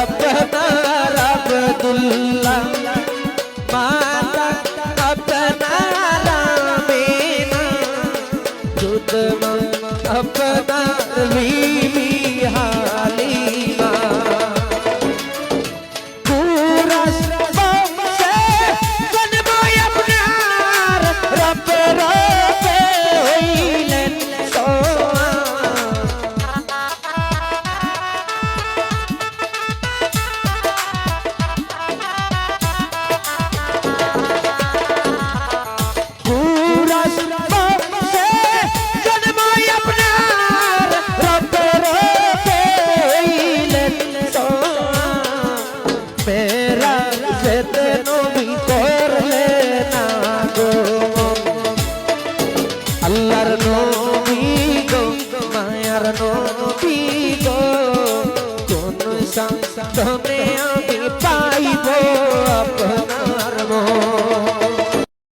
আপনার আব্দুল্লাহ মাতা আপনার আমিনা দুধ আপনার বিবি হালিমা পুরা বংশে জন্ম আপনার রব রবে হইলেন সোয়া আল্লাহর নবী গো মায়ার নবী গো কোন সাধনে আমি পাইব